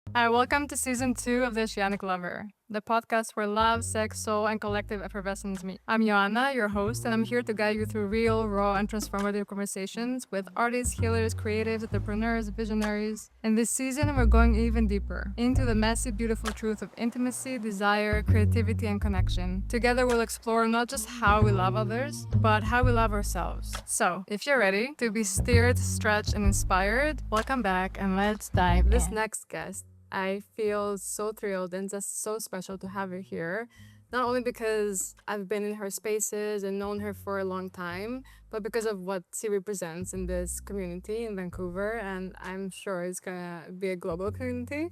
Welcome to season 2 of the Oceanic Lover, the podcast where love, sex, soul, and collective effervescence meet. I'm Ioanna, your host, and I'm here to guide you through real, raw, and transformative conversations with artists, healers, creatives, entrepreneurs, visionaries. In this season, we're going even deeper into the messy, beautiful truth of intimacy, desire, creativity, and connection. Together, we'll explore not just how we love others, but how we love ourselves. So, if you're ready to be steered, stretched, and inspired, welcome back, and let's dive in. This next guest, I feel so thrilled and just so special to have her here. Not only because I've been in her spaces and known her for a long time, but because of what she represents in this community in Vancouver. And I'm sure it's gonna be a global community.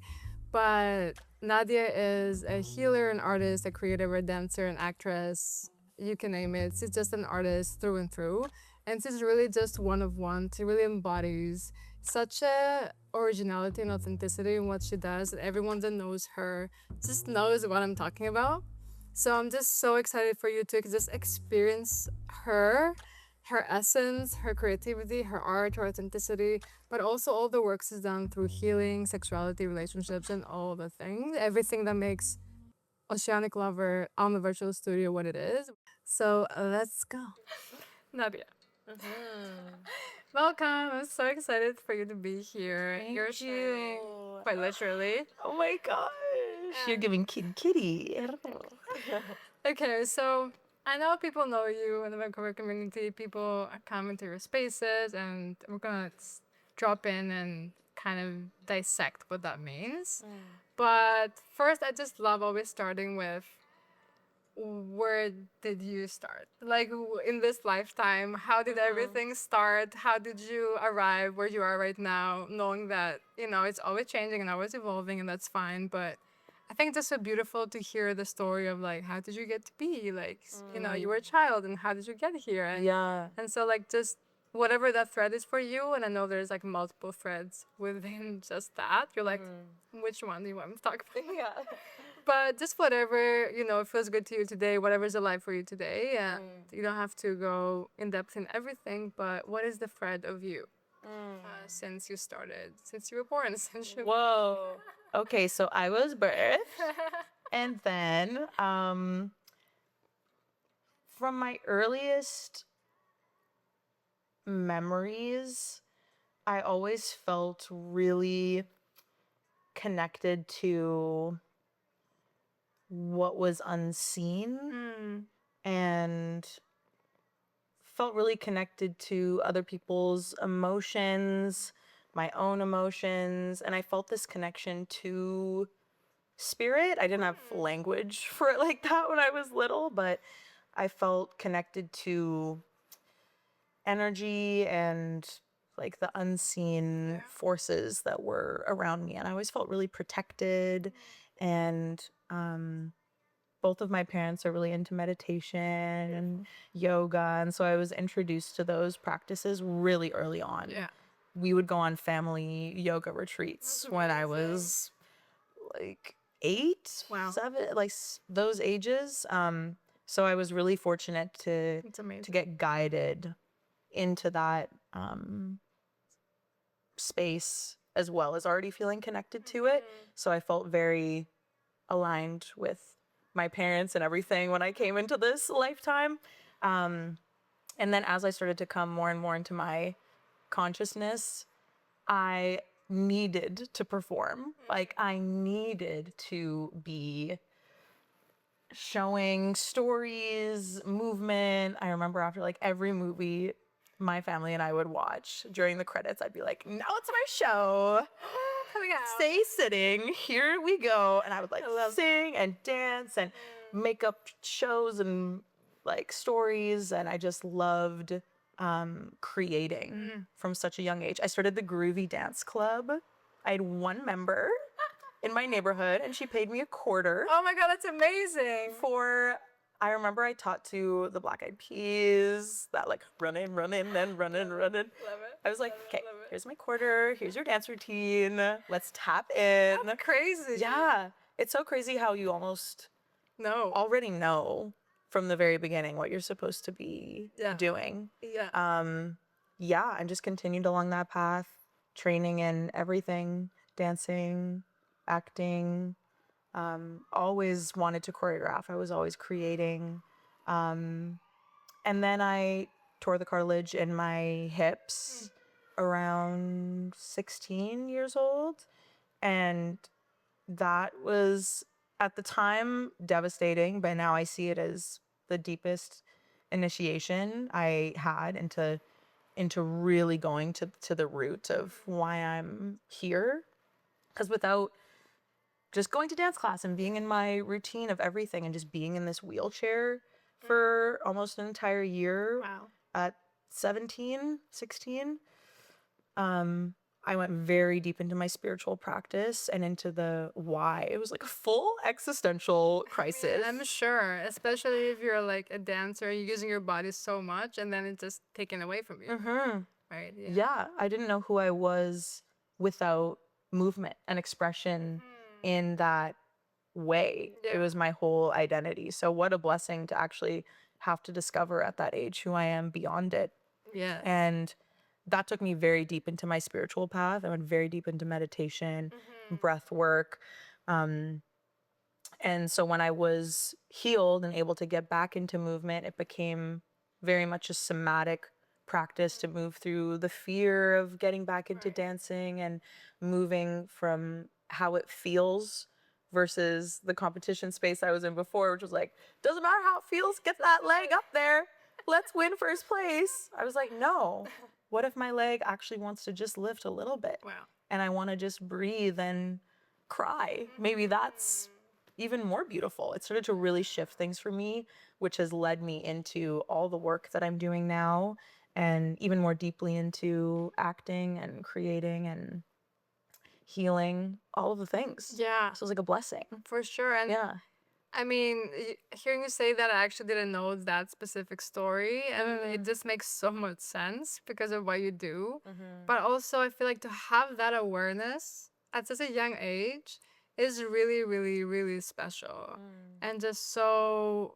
But Nadia is a healer, an artist, a creator, a dancer, an actress. You can name it. She's just an artist through and through. And she's really just one of one. She really embodies such a originality and authenticity in what she does that everyone that knows her just knows what I'm talking about. So I'm just so excited for you to just experience her essence, her creativity, her art, her authenticity, but also all the work she's done through healing, sexuality, relationships, and all the things, everything that makes Oceanic Lover on the virtual studio what it is. So let's go. Nadia. Welcome. I'm so excited for you to be here. Thank You're shining, you. quite literally. Oh my gosh. You're giving kitty. Okay, so I know people know you in the Vancouver community. People come into your spaces, and we're gonna drop in and kind of dissect what that means. But first, I just love always starting with where did you start? Like in this lifetime, how did everything start? How did you arrive where you are right now, knowing that, it's always changing and always evolving, and that's fine. But I think it's so beautiful to hear the story of like, how did you get to be? Like, you were a child and how did you get here? And so, like, just whatever that thread is for you, and I know there's like multiple threads within just that. You're like, which one do you want me to talk about? Yeah. But just whatever, feels good to you today, whatever's alive for you today. And you don't have to go in depth in everything, but what is the thread of you since you started, since you were born, essentially? Whoa. Okay, so I was birthed, and then from my earliest memories, I always felt really connected to what was unseen and felt really connected to other people's emotions, my own emotions, and I felt this connection to spirit. I didn't have language for it like that when I was little, but I felt connected to energy and like the unseen forces that were around me. And I always felt really protected. And both of my parents are really into meditation and yoga. And so I was introduced to those practices really early on. Yeah. We would go on family yoga retreats when I was like 8, Wow. 7, like those ages. So I was really fortunate to It's amazing. get guided into that space as well as already feeling connected to it. So I felt very aligned with my parents and everything when I came into this lifetime. And then as I started to come more and more into my consciousness, I needed to perform. Like I needed to be showing stories, movement. I remember after like every movie my family and I would watch during the credits, I'd be like, now it's my show. Coming out. Stay sitting. Here we go. And I would like sing and dance and make up shows and like stories. And I just loved creating from such a young age. I started the Groovy Dance Club. I had one member in my neighborhood and she paid me $0.25 Oh my God, that's amazing. for, I remember I taught to the Black Eyed Peas, that like running, then running. Love it. I was like, Love it, okay, love it. here's my quarter, here's your dance routine, let's tap in. That's crazy. Yeah, it's so crazy how you almost No. already know from the very beginning what you're supposed to be Yeah. doing. Yeah. Yeah, and just continued along that path, training in everything, dancing, acting, always wanted to choreograph. I was always creating. And then I tore the cartilage in my hips around 16 years old. And that was at the time devastating, but now I see it as the deepest initiation I had into really going to the root of why I'm here. Because without just going to dance class and being in my routine of everything and just being in this wheelchair for almost an entire year at 17, 16, I went very deep into my spiritual practice and into the why. It was like a full existential crisis. I'm sure, especially if you're like a dancer, you're using your body so much and then it's just taken away from you. Right? Yeah, I didn't know who I was without movement and expression in that way. It was my whole identity. So what a blessing to actually have to discover at that age who I am beyond it. Yeah. And that took me very deep into my spiritual path. I went very deep into meditation, breath work. And so when I was healed and able to get back into movement, it became very much a somatic practice to move through the fear of getting back into dancing and moving from how it feels versus the competition space I was in before, which was like, doesn't matter how it feels, get that leg up there. Let's win first place. I was like, no. What if my leg actually wants to just lift a little bit? Wow. And I want to just breathe and cry. Maybe that's even more beautiful. It started to really shift things for me, which has led me into all the work that I'm doing now and even more deeply into acting and creating and healing, all of the things. Yeah. So it was like a blessing. For sure. And Yeah. I mean, hearing you say that, I actually didn't know that specific story, and it just makes so much sense because of what you do. But also, I feel like to have that awareness at such a young age is really, really, really special, and just so,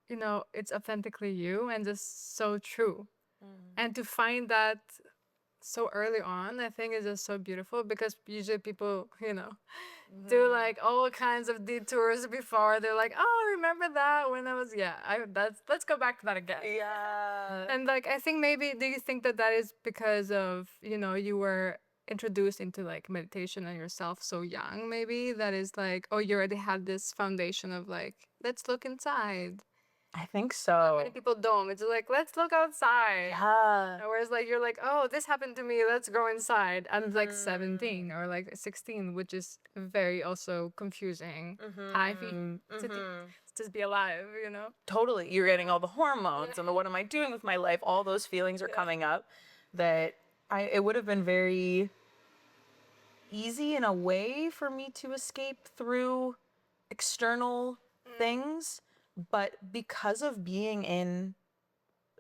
it's authentically you and just so true. And to find that so early on, I think is just so beautiful because usually people, do like all kinds of detours before. They're like, oh, remember that when I was, let's go back to that again. Yeah. And like, I think maybe, do you think that is because of, you were introduced into like meditation and yourself so young, maybe that is like, oh, you already had this foundation of like, let's look inside. I think so. Many people don't. It's like, let's look outside. Yeah. Whereas like you're like, oh, this happened to me, let's go inside. I'm like 17 or like 16, which is very also confusing. How I feel to just be alive, Totally. You're getting all the hormones and the what am I doing with my life? All those feelings are coming up that it would have been very easy in a way for me to escape through external things. But because of being in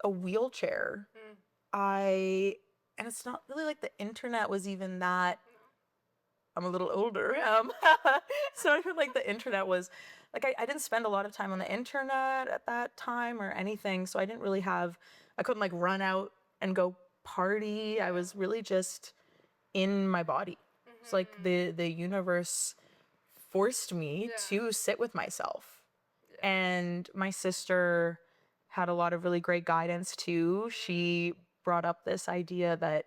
a wheelchair, and it's not really like the internet was even that. I'm a little older. So I feel like the internet was like I didn't spend a lot of time on the internet at that time or anything. So I didn't really I couldn't like run out and go party. I was really just in my body. It's like the universe forced me to sit with myself. And my sister had a lot of really great guidance too. She brought up this idea that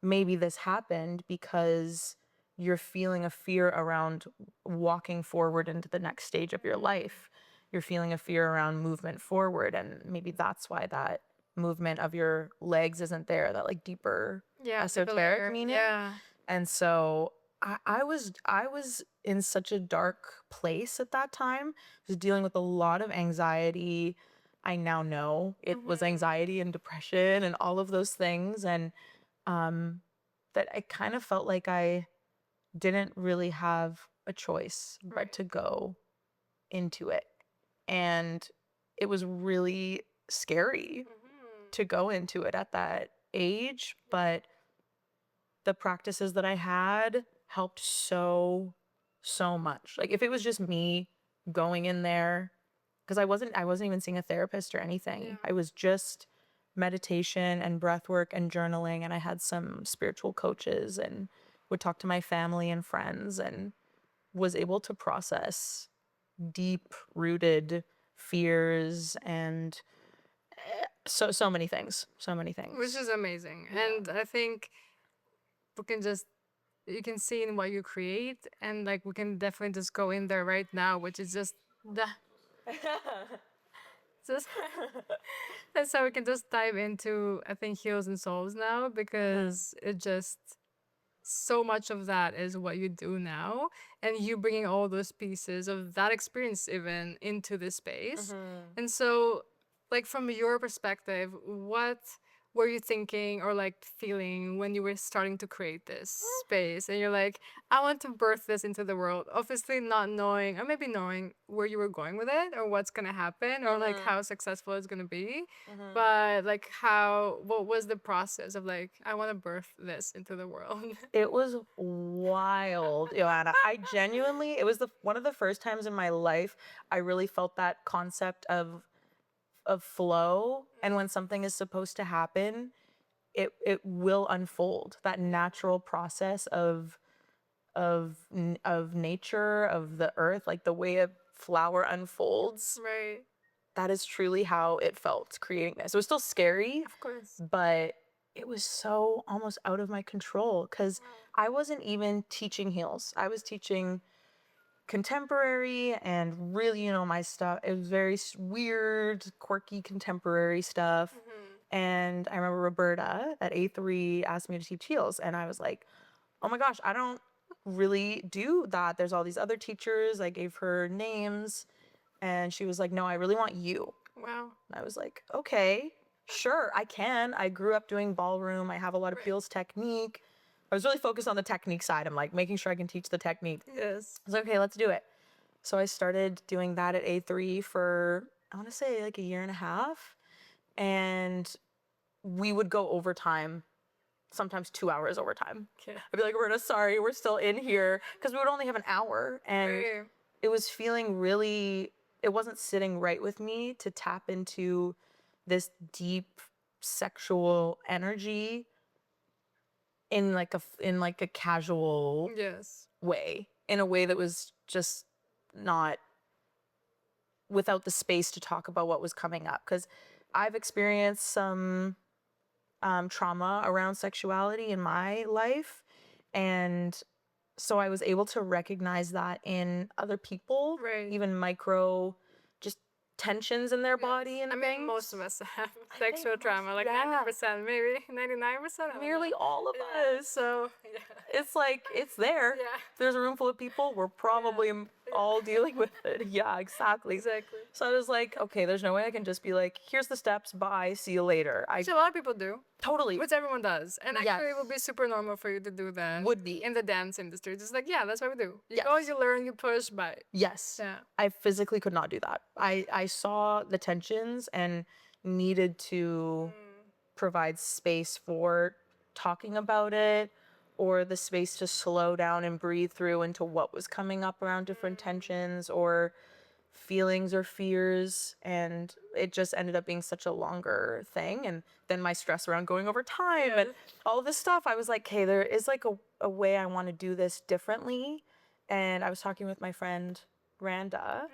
maybe this happened because you're feeling a fear around walking forward into the next stage of your life. You're feeling a fear around movement forward, and maybe that's why that movement of your legs isn't there, that like deeper esoteric meaning. Yeah. And so I was in such a dark place at that time. I was dealing with a lot of anxiety. I now know it was anxiety and depression and all of those things. And that I kind of felt like I didn't really have a choice but to go into it. And it was really scary to go into it at that age, but the practices that I had helped so much. Like if it was just me going in there, because I wasn't even seeing a therapist or anything. I was just meditation and breath work and journaling, and I had some spiritual coaches and would talk to my family and friends and was able to process deep rooted fears and so many things. Which is amazing. And I think we can just, you can see in what you create, and like we can definitely just go in there right now, which is just the just and so we can just dive into, I think, Heals and Souls now, because it just, so much of that is what you do now, and you bringing all those pieces of that experience even into this space. And so, like, from your perspective, what were you thinking or like feeling when you were starting to create this space and you're like, I want to birth this into the world, obviously not knowing, or maybe knowing where you were going with it or what's gonna happen or like how successful it's gonna be, but like what was the process of like, I want to birth this into the world? It was wild, Ioanna. I genuinely, it was one of the first times in my life I really felt that concept of flow, and when something is supposed to happen, it will unfold. That natural process of nature, of the earth, like the way a flower unfolds. Right. That is truly how it felt creating this. It was still scary, Of course. but it was so almost out of my control because I wasn't even teaching heels. I was teaching contemporary and really, my stuff. It was very weird, quirky contemporary stuff. And I remember Roberta at A3 asked me to teach heels, and I was like, oh my gosh, I don't really do that. There's all these other teachers. I gave her names, and she was like, no, I really want you. Wow. And I was like, okay, sure, I can. I grew up doing ballroom. I have a lot of heels technique. I was really focused on the technique side. I'm like making sure I can teach the technique. Yes. I was like, okay, let's do it. So I started doing that at A3 for, I want to say like a year and a half. And we would go overtime, sometimes 2 hours overtime. Okay. I'd be like, Roberta, sorry, we're still in here. Because we would only have an hour. And it was feeling really, it wasn't sitting right with me to tap into this deep sexual energy in like a casual way, in a way that was just not without the space to talk about what was coming up. Because I've experienced some trauma around sexuality in my life, and so I was able to recognize that in other people, even micro just tensions in their body and things. Most of us have sexual trauma, like 90%, maybe 99%. Nearly all of us. So it's like, it's there. There's a room full of people. We're probably all dealing with it. Yeah, exactly. So I was like, okay, there's no way I can just be like, here's the steps, bye, see you later. Which a lot of people do. Totally. Which everyone does. And actually it would be super normal for you to do that. Would be. In the dance industry. Just like, yeah, that's what we do. You go, you learn, you push, bye. Yes. Yeah. I physically could not do that. I saw the tensions and needed to provide space for talking about it, or the space to slow down and breathe through into what was coming up around different tensions or feelings or fears. And it just ended up being such a longer thing. And then my stress around going over time and all this stuff, I was like, okay, there is like a way I want to do this differently. And I was talking with my friend Randa,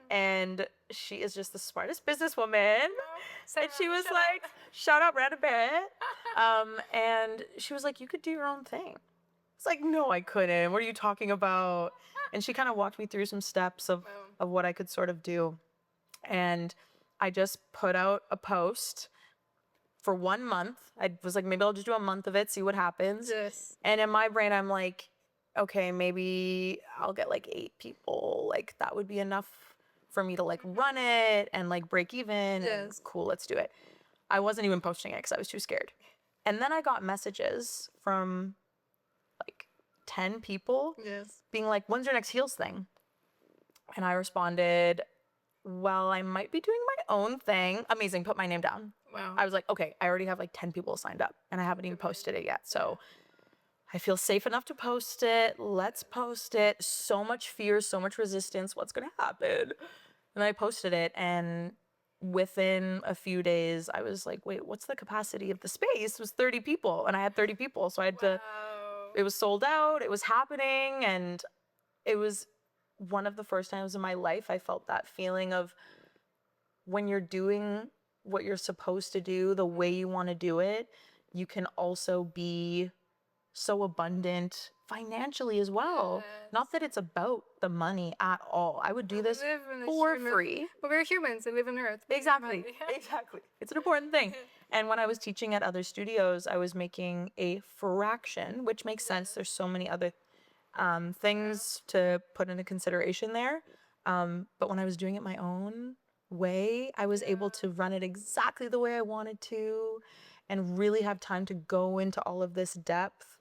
and she is just the smartest businesswoman. And she was like, shout out Randa Barrett. And she was like, you could do your own thing. It's like, no, I couldn't. What are you talking about? And she kind of walked me through some steps of what I could sort of do. And I just put out a post for 1 month. I was like, maybe I'll just do a month of it, see what happens. Yes. And in my brain, I'm like, okay, maybe I'll get like 8 people. Like that would be enough for me to like run it and like break even. Yes. Cool, let's do it. I wasn't even posting it because I was too scared. And then I got messages from like 10 people being like, when's your next heels thing? And I responded, well, I might be doing my own thing. Amazing, put my name down. Wow. I was like, okay, I already have like 10 people signed up and I haven't even posted it yet. So I feel safe enough to post it. Let's post it. So much fear, so much resistance. What's going to happen? And I posted it, and within a few days, I was like, wait, what's the capacity of the space? It was 30 people, and I had 30 people. So I had to it was sold out, it was happening, and it was one of the first times in my life I felt that feeling of when you're doing what you're supposed to do the way you want to do it, you can also be so abundant financially as well. Not that it's about the money at all. I would do this for free. But we're humans and live on Earth. Exactly. Exactly. It's an important thing. And when I was teaching at other studios, I was making a fraction, which makes sense. There's so many other things to put into consideration there. But when I was doing it my own way, I was able to run it exactly the way I wanted to and really have time to go into all of this depth.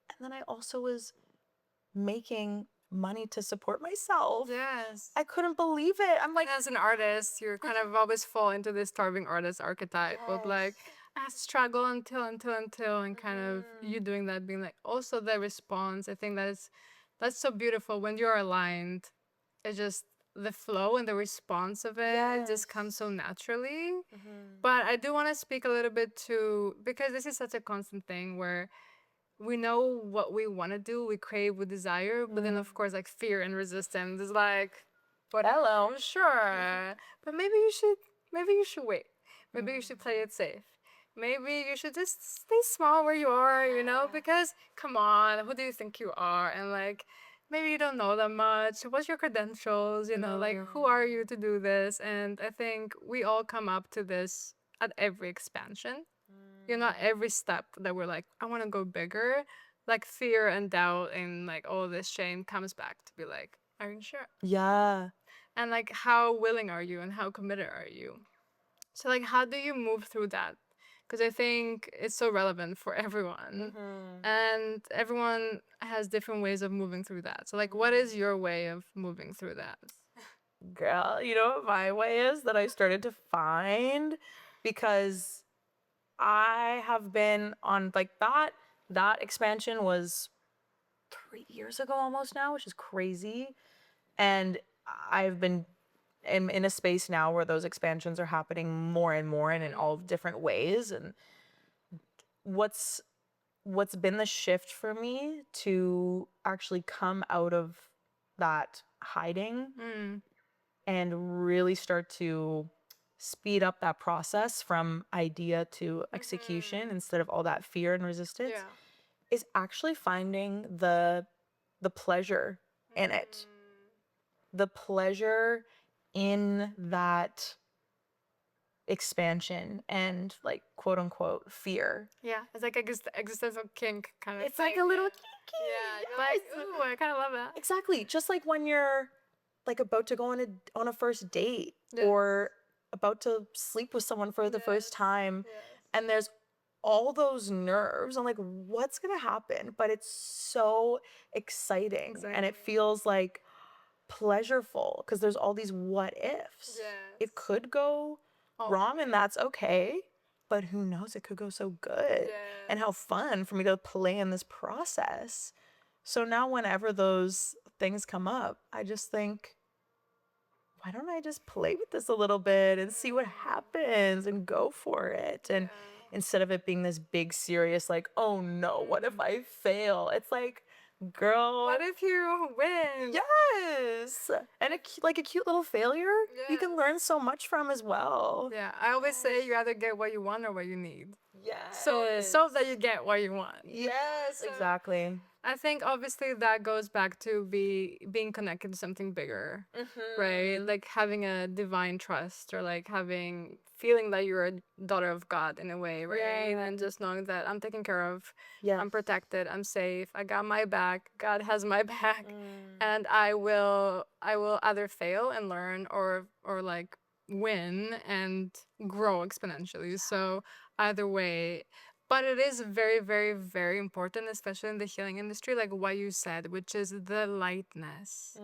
And then I also was making money to support myself. Yes. I couldn't believe it. I'm like, as an artist, you're kind of always fall into this starving artist archetype of like, I struggle until, and kind of you doing that, being like, also the response. I think that's so beautiful when you're aligned. It's just the flow and the response of it just comes so naturally. But I do want to speak a little bit to, because this is such a constant thing where we know what we want to do, we crave, we desire, but then of course like fear and resistance is like, but hello, sure, but maybe you should wait, maybe you should play it safe, maybe you should just stay small where you are, you know, because come on, who do you think you are? And like, maybe you don't know that much. What's your credentials? You know, like who are you to do this? And I think we all come up to this at every expansion. You know, every step that we're like, I want to go bigger, like fear and doubt and like all this shame comes back to be like, are you sure? yeah. And like, how willing are you and how committed are you? So like, how do you move through that? Because I think it's so relevant for everyone, and everyone has different ways of moving through that. So like, what is your way of moving through that? Girl, you know what my way is that I started to find? Because I have been on like that expansion was 3 years ago almost now, which is crazy. And I've been in a space now where those expansions are happening more and more and in all different ways. And what's been the shift for me to actually come out of that hiding and really start to speed up that process from idea to execution instead of all that fear and resistance is actually finding the pleasure in it. The pleasure in that expansion and like quote unquote fear. Yeah, it's like existential kink kind of. It's like a little kinky. Yeah, like ooh, I kind of love that. Exactly. Just like when you're like about to go on a first date or about to sleep with someone for the first time and there's all those nerves. I'm like, what's gonna happen? But it's so exciting and it feels like pleasureful because there's all these what ifs. It could go wrong and that's okay, but who knows, it could go so good. And how fun for me to play in this process. So now whenever those things come up, I just think, why don't I just play with this a little bit and see what happens and go for it? And instead of it being this big serious like, oh no, what if I fail? It's like, girl, what if you win? Yes. And a cute little failure you can learn so much from as well. Yeah, I always say you either get what you want or what you need. Yes. So that you get what you want. Yes, exactly. I think obviously that goes back to being connected to something bigger, right? Like having a divine trust or like feeling that you're a daughter of God in a way, right? And just knowing that I'm taken care of, I'm protected, I'm safe, I got my back, God has my back, and I will either fail and learn or like win and grow exponentially. So either way. But it is very, very, very important, especially in the healing industry, like what you said, which is the lightness.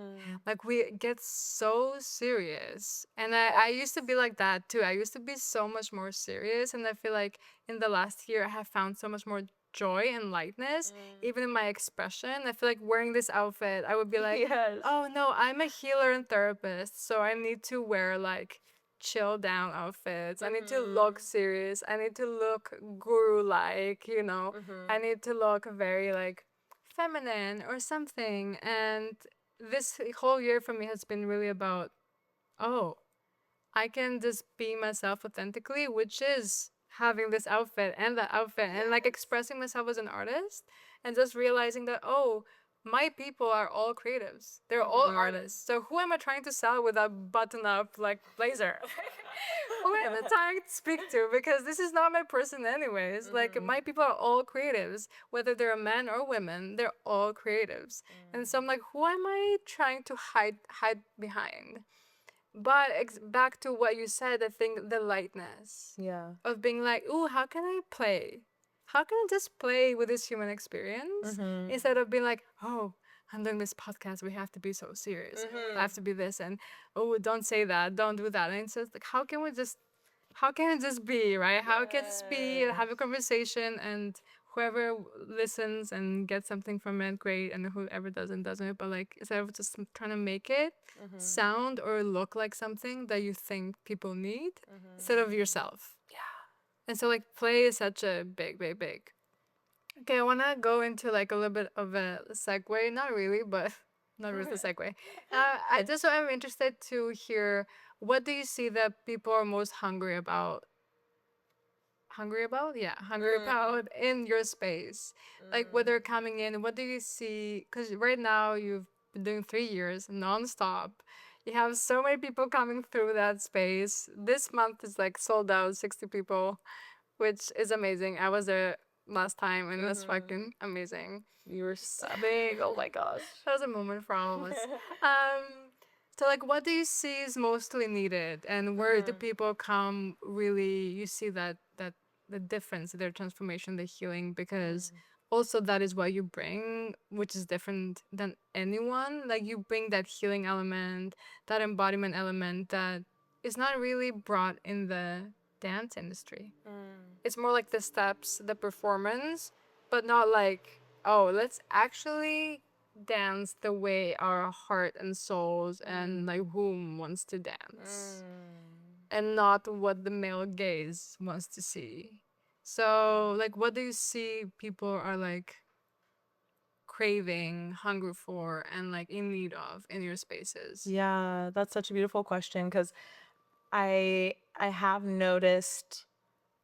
Like we get so serious. And I used to be like that too. I used to be so much more serious. And I feel like in the last year, I have found so much more joy and lightness, even in my expression. I feel like wearing this outfit, I would be like, oh no, I'm a healer and therapist. So I need to wear like chill down outfits. I need to look serious. I need to look guru like, you know. I need to look very like feminine or something. And this whole year for me has been really about, oh, I can just be myself authentically, which is having this outfit and that outfit and like expressing myself as an artist and just realizing that, oh, my people are all creatives. They're all artists. So who am I trying to sell with a button up like blazer? Who am I trying to speak to? Because this is not my person anyways. Like my people are all creatives. Whether they're men or women, they're all creatives. And so I'm like, who am I trying to hide behind? But back to what you said, I think the lightness Yeah. of being like, ooh, how can I play? How can I just play with this human experience instead of being like, oh, I'm doing this podcast. We have to be so serious. I have to be this. And, oh, don't say that. Don't do that. And it's just like, how can it just be, right? How can it just be and have a conversation and whoever listens and gets something from it, great. And whoever doesn't. But like, instead of just trying to make it sound or look like something that you think people need instead of yourself. Yeah. And so like play is such a big. Okay, I want to go into like a little bit of a segue. Not really, but not really a segue. I'm interested to hear, what do you see that people are most hungry about? Hungry about? Yeah, hungry about in your space. Like what they're coming in, what do you see? Because right now you've been doing 3 years nonstop. You have so many people coming through that space. This month is like sold out, 60 people, which is amazing. I was there last time and it was fucking amazing. You were sobbing. Oh my gosh. That was a moment for all of us. So like what do you see is mostly needed, and where do people come really, you see that the difference, their transformation, the healing, because also that is what you bring, which is different than anyone. Like you bring that healing element, that embodiment element that is not really brought in the dance industry. It's more like the steps, the performance, but not like, oh, let's actually dance the way our heart and souls and like whom wants to dance, and not what the male gaze wants to see. So like what do you see people are like craving, hungry for, and like in need of in your spaces? Yeah, that's such a beautiful question, because I have noticed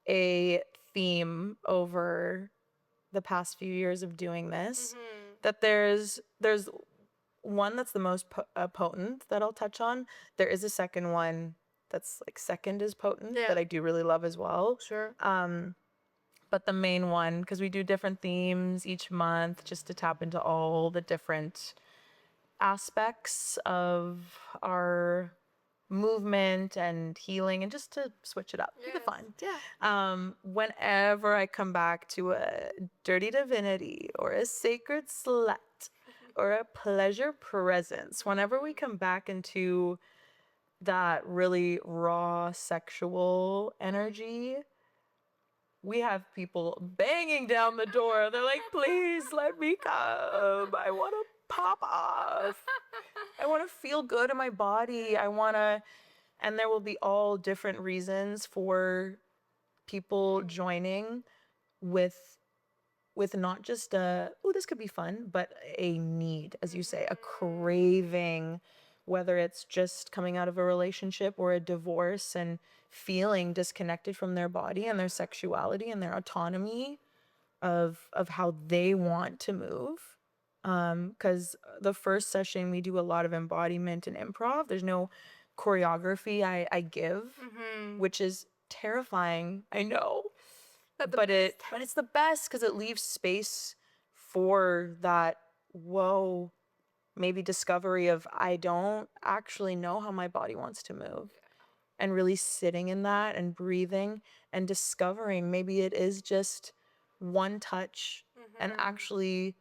a theme over the past few years of doing this, that there's one that's the most potent that I'll touch on. There is a second one that's like second as potent that I do really love as well. Sure. But the main one, because we do different themes each month just to tap into all the different aspects of our movement and healing, and just to switch it up, keep it fun. Whenever I come back to a dirty divinity or a sacred slut or a pleasure presence, whenever we come back into that really raw sexual energy, we have people banging down the door. They're like, please let me come. I want to pop off. I want to feel good in my body. And there will be all different reasons for people joining with not just this could be fun, but a need, as you say, a craving, whether it's just coming out of a relationship or a divorce and feeling disconnected from their body and their sexuality and their autonomy of how they want to move. Because the first session we do a lot of embodiment and improv. There's no choreography I give, which is terrifying, I know. But it's the best, because it leaves space for that, whoa, maybe discovery of, I don't actually know how my body wants to move. And really sitting in that and breathing and discovering maybe it is just one touch, and actually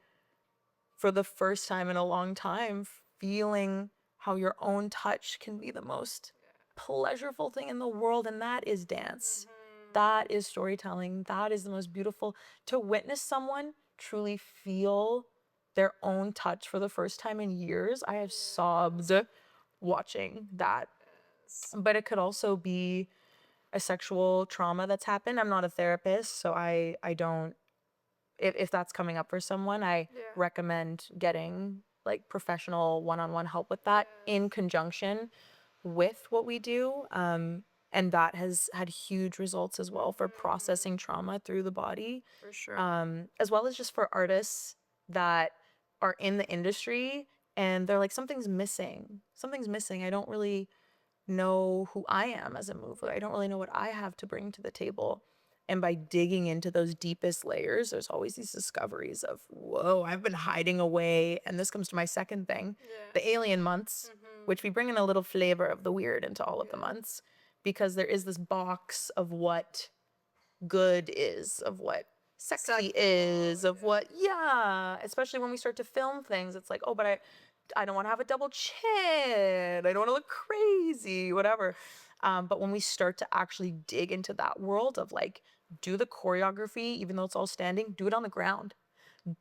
for the first time in a long time feeling how your own touch can be the most pleasurable thing in the world, and that is dance. That is storytelling. That is the most beautiful. To witness someone truly feel their own touch for the first time in years, I have sobbed watching that. But it could also be a sexual trauma that's happened. I'm not a therapist, so I don't if that's coming up for someone, I recommend getting like professional one-on-one help with that in conjunction with what we do. And that has had huge results as well for processing trauma through the body. For sure. As well as just for artists that are in the industry and they're like, something's missing. Something's missing. I don't really know who I am as a mover. I don't really know what I have to bring to the table. And by digging into those deepest layers, there's always these discoveries of, whoa, I've been hiding away. And this comes to my second thing, the alien months, which we bring in a little flavor of the weird into all of the months, because there is this box of what good is, of what sexy is, of what, especially when we start to film things, it's like, oh, but I don't want to have a double chin. I don't want to look crazy, whatever. But when we start to actually dig into that world of like, do the choreography, even though it's all standing, do it on the ground.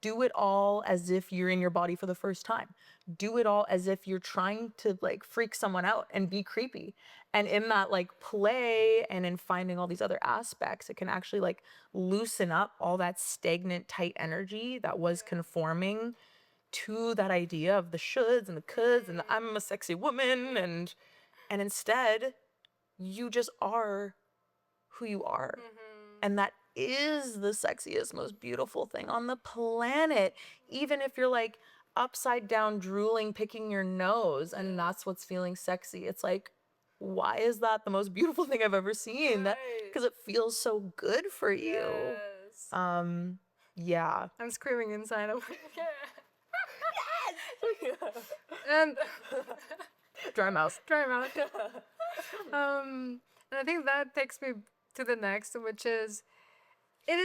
Do it all as if you're in your body for the first time. Do it all as if you're trying to like freak someone out and be creepy. And in that like play and in finding all these other aspects, it can actually like loosen up all that stagnant, tight energy that was conforming to that idea of the shoulds and the coulds and the I'm a sexy woman, and instead you just are who you are. And that is the sexiest, most beautiful thing on the planet. Even if you're like upside down drooling, picking your nose, and that's what's feeling sexy, it's like, why is that the most beautiful thing I've ever seen? Because it feels so good for you. Yeah. I'm screaming inside of and Dry mouth. And I think that takes me to the next, which is it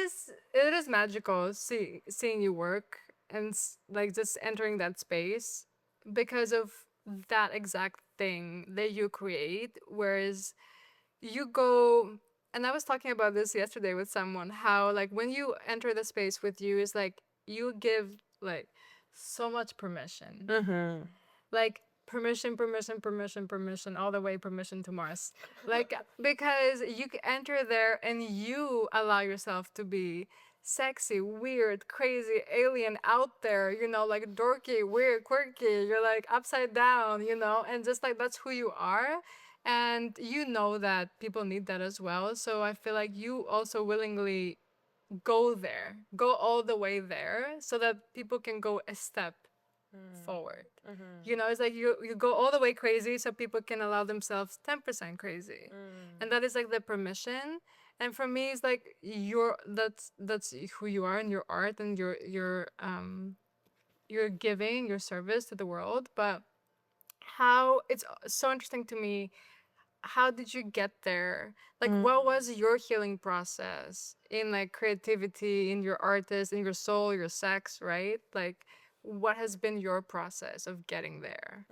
is magical seeing you work and like just entering that space because of that exact thing that you create. Whereas you go, and I was talking about this yesterday with someone, how like when you enter the space with you is like you give like so much permission. Like permission, all the way permission to Mars. Like, because you enter there and you allow yourself to be sexy, weird, crazy, alien, out there, like dorky, weird, quirky. You're like upside down, and just like that's who you are. And you know that people need that as well. So I feel like you also willingly go all the way there so that people can go a step forward. It's like you go all the way crazy so people can allow themselves 10% crazy. And that is like the permission. And for me, it's like that's who you are in your art and your giving your service to the world. But how it's so interesting to me, how did you get there? Like, what was your healing process in like creativity, in your artist, in your soul, your sex, right? Like, what has been your process of getting there?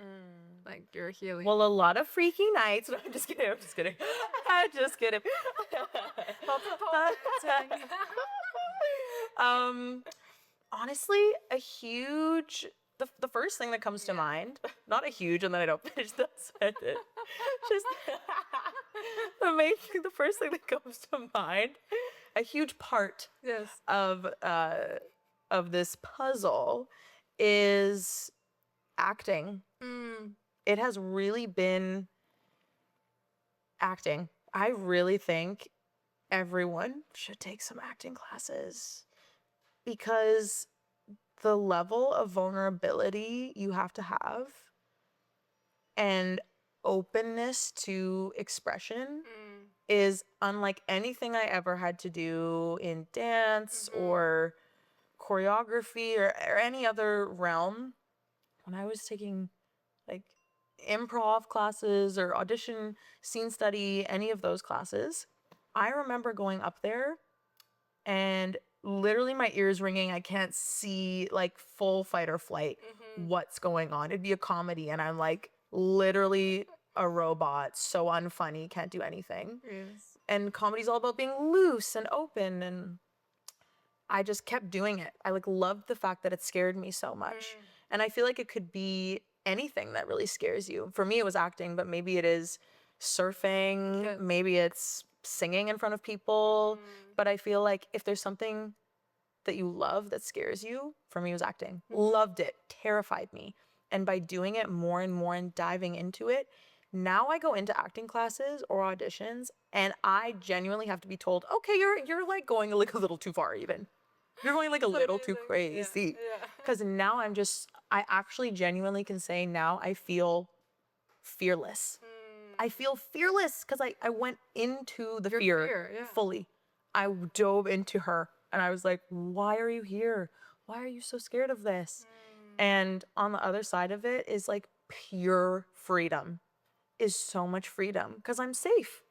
Like your healing. Well, a lot of freaky nights. No, I'm just kidding. I'm just kidding. Honestly, a huge the first thing that comes to mind, not a huge, and then I don't finish that sentence. Just the first thing that comes to mind, a huge part of this puzzle is acting. It has really been acting. I really think everyone should take some acting classes, because the level of vulnerability you have to have and openness to expression is unlike anything I ever had to do in dance or choreography or any other realm. When I was taking like improv classes or audition, scene study, any of those classes, I remember going up there and literally my ears ringing. I can't see, like, full fight or flight what's going on. It'd be a comedy and I'm like literally a robot, so unfunny, can't do anything. And comedy's all about being loose and open, and I just kept doing it. I like loved the fact that it scared me so much. And I feel like it could be anything that really scares you. For me, it was acting, but maybe it is surfing, maybe it's singing in front of people. But I feel like if there's something that you love that scares you, for me, was acting. Loved it, terrified me. And by doing it more and more and diving into it, now I go into acting classes or auditions and I genuinely have to be told, okay, you're like going like a little too far even. You're going like a little too crazy. Because now I actually genuinely can say now I feel fearless. I feel fearless because I went into the fear fully. I dove into her and I was like, why are you here? Why are you so scared of this? And on the other side of it is like pure freedom, is so much freedom because I'm safe.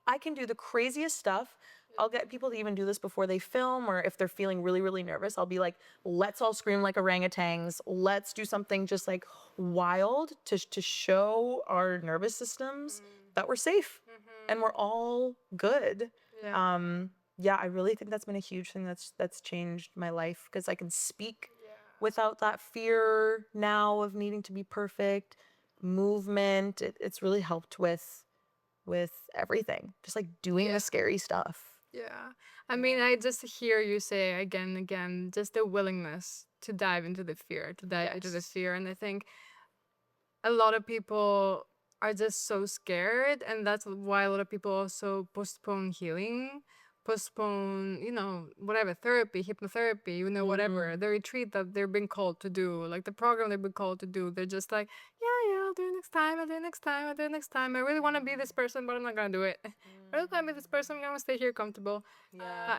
I can do the craziest stuff. I'll get people to even do this before they film, or if they're feeling really, really nervous, I'll be like, let's all scream like orangutans. Let's do something just like wild to show our nervous systems that we're safe and we're all good. Yeah, I really think that's been a huge thing that's changed my life because I can speak without that fear now of needing to be perfect. Movement, it's really helped with everything, just like doing the scary stuff. Yeah. I mean, I just hear you say again and again, just the willingness to dive into the fear, to dive into the fear. And I think a lot of people are just so scared. And that's why a lot of people also postpone healing, postpone, whatever, therapy, hypnotherapy, whatever, the retreat that they're being called to do, like the program they've been called to do. They're just like, yeah, I'll do it next time, I'll do it next time, I'll do it next time. I really want to be this person, but I'm not going to do it. I really want to be this person, I'm going to stay here comfortable.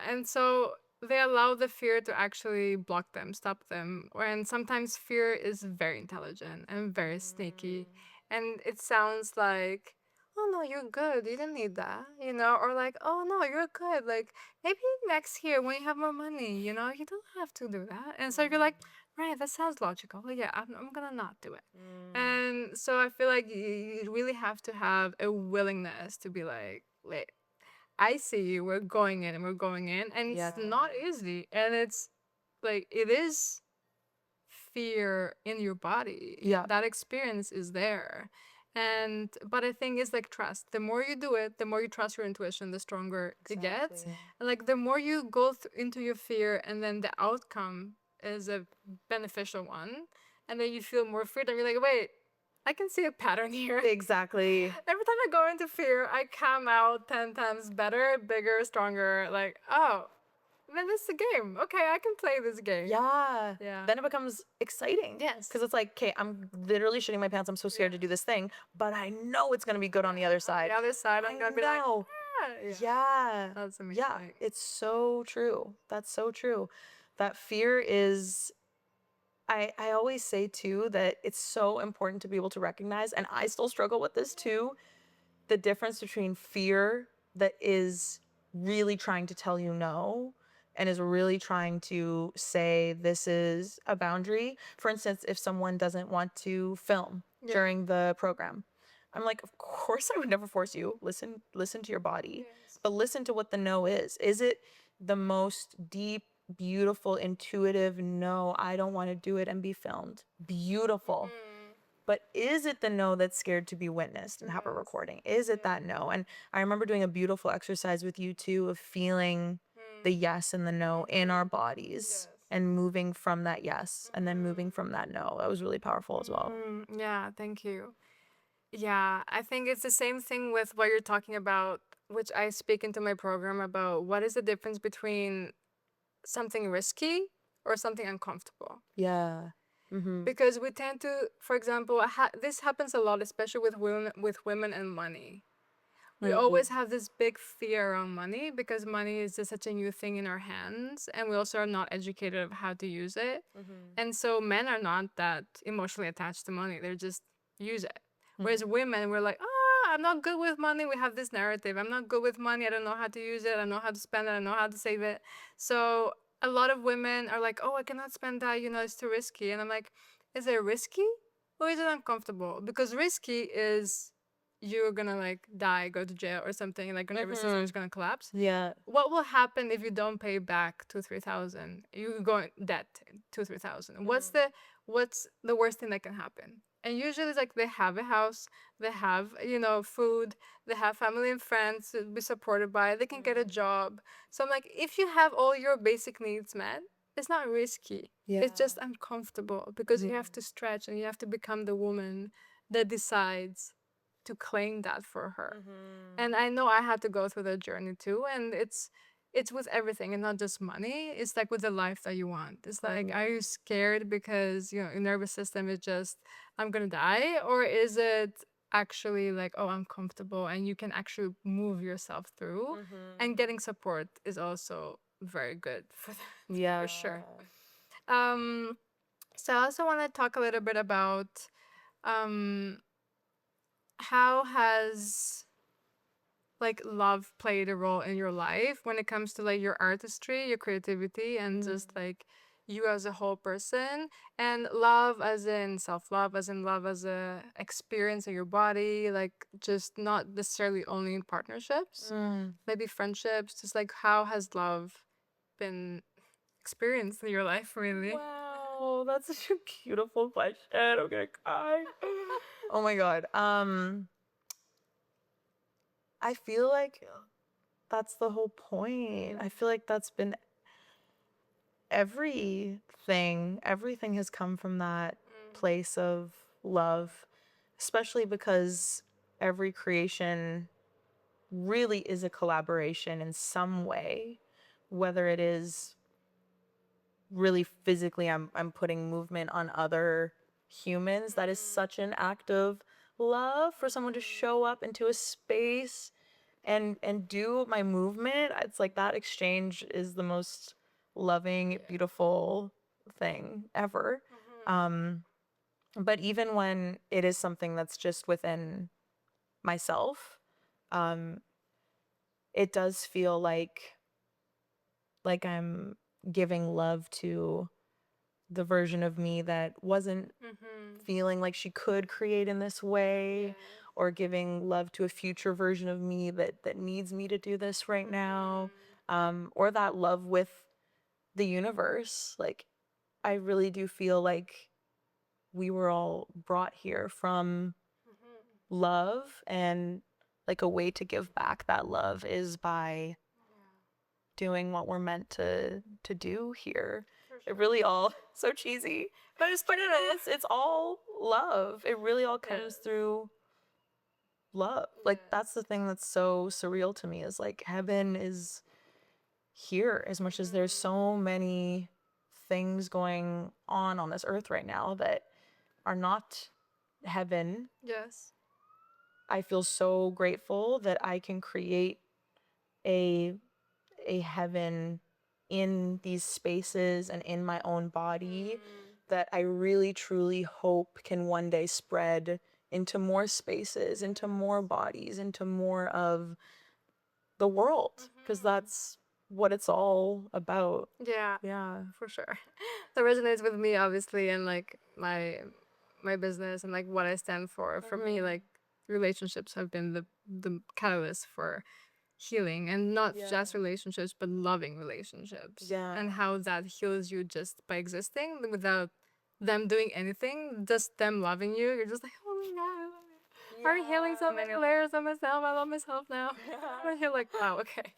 And so they allow the fear to actually block them, stop them. And sometimes fear is very intelligent and very sneaky. And it sounds like, oh no, you're good, you don't need that, or like, oh no, you're good, like maybe next year when you have more money, you don't have to do that. And so you're like, right, that sounds logical. Yeah, I'm gonna not do it. And so I feel like you really have to have a willingness to be like, wait, I see you, we're going in and we're going in, and it's not easy. And it's like, it is fear in your body. That experience is there. But I think it's like trust. The more you do it, the more you trust your intuition, the stronger it gets. And like the more you go into your fear, and then the outcome is a beneficial one, and then you feel more freedom. You're like, wait, I can see a pattern here. Exactly. Every time I go into fear, I come out 10 times better, bigger, stronger. Like, oh, then it's a game. Okay, I can play this game. Yeah. Then it becomes exciting. Yes. Because it's like, okay, I'm literally shitting my pants. I'm so scared to do this thing, but I know it's going to be good on the other side. The other side, I'm going to be like, yeah. That's amazing. Yeah, it's so true. That's so true. That fear is, I always say too that it's so important to be able to recognize, and I still struggle with this too, the difference between fear that is really trying to tell you no and is really trying to say this is a boundary. For instance, if someone doesn't want to film during the program, I'm like, of course I would never force you. Listen to your body, but listen to what the no is. Is it the most deep, beautiful, intuitive no, I don't want to do it and be filmed? Beautiful. But is it the no that's scared to be witnessed and have a recording? Is it that no? And I remember doing a beautiful exercise with you too of feeling the yes and the no in our bodies and moving from that yes and then moving from that no. That was really powerful as well. Yeah, thank you. Yeah, I think it's the same thing with what you're talking about, which I speak into my program about what is the difference between something risky or something uncomfortable. Yeah. Because we tend to, for example, this happens a lot, especially with women and money. We always have this big fear around money because money is just such a new thing in our hands, and we also are not educated of how to use it. And so men are not that emotionally attached to money; they just use it. Whereas women, we're like, I'm not good with money. We have this narrative. I'm not good with money. I don't know how to use it. I don't know how to spend it. I don't know how to save it. So a lot of women are like, oh, I cannot spend that. It's too risky. And I'm like, is it risky or is it uncomfortable? Because risky is you're gonna like die, go to jail or something, like your nervous system is gonna collapse. Yeah. What will happen if you don't pay back 2,000-3,000? You go in debt 2,000-3,000. What's the worst thing that can happen? And usually it's like they have a house, they have, you know, food, they have family and friends to be supported by, they can get a job. So I'm like, if you have all your basic needs met, it's not risky. Yeah. It's just uncomfortable because you have to stretch and you have to become the woman that decides to claim that for her. And I know I had to go through that journey too. And it's with everything and not just money. It's like with the life that you want. It's like, are you scared because, you know, your nervous system is just, I'm gonna die? Or is it actually like, oh, I'm comfortable and you can actually move yourself through? And getting support is also very good for that. Yeah. For sure. So I also want to talk a little bit about how has like love played a role in your life when it comes to like your artistry, your creativity, and just like you as a whole person, and love as in self-love, as in love as a experience in your body, like just not necessarily only in partnerships, maybe friendships, just like how has love been experienced in your life, really? Wow, that's such a beautiful question. I'm gonna cry. Oh my god. I feel like that's the whole point. I feel like that's been everything. Everything has come from that place of love, especially because every creation really is a collaboration in some way, whether it is really physically I'm putting movement on other humans. That is such an act of love for someone to show up into a space and do my movement. It's like that exchange is the most loving, beautiful thing ever. But even when it is something that's just within myself, it does feel like I'm giving love to the version of me that wasn't feeling like she could create in this way, or giving love to a future version of me that needs me to do this right now, or that love with the universe. Like, I really do feel like we were all brought here from love, and like a way to give back that love is by doing what we're meant to do here. It really all so cheesy, but it's all love. It really all comes through love. Like that's the thing that's so surreal to me, is like heaven is here, as much as there's so many things going on this earth right now that are not heaven. Yes. I feel so grateful that I can create a heaven in these spaces and in my own body that I really truly hope can one day spread into more spaces, into more bodies, into more of the world, because that's what it's all about. Yeah. Yeah. For sure. That resonates with me, obviously, and like my business and like what I stand for. For me, like relationships have been the catalyst for healing, and not just relationships, but loving relationships. Yeah. And how that heals you just by existing without them doing anything, just them loving you. You're just like, oh my god, I love you. I'm healing so many layers of myself. I love myself now. And you're like, wow, okay.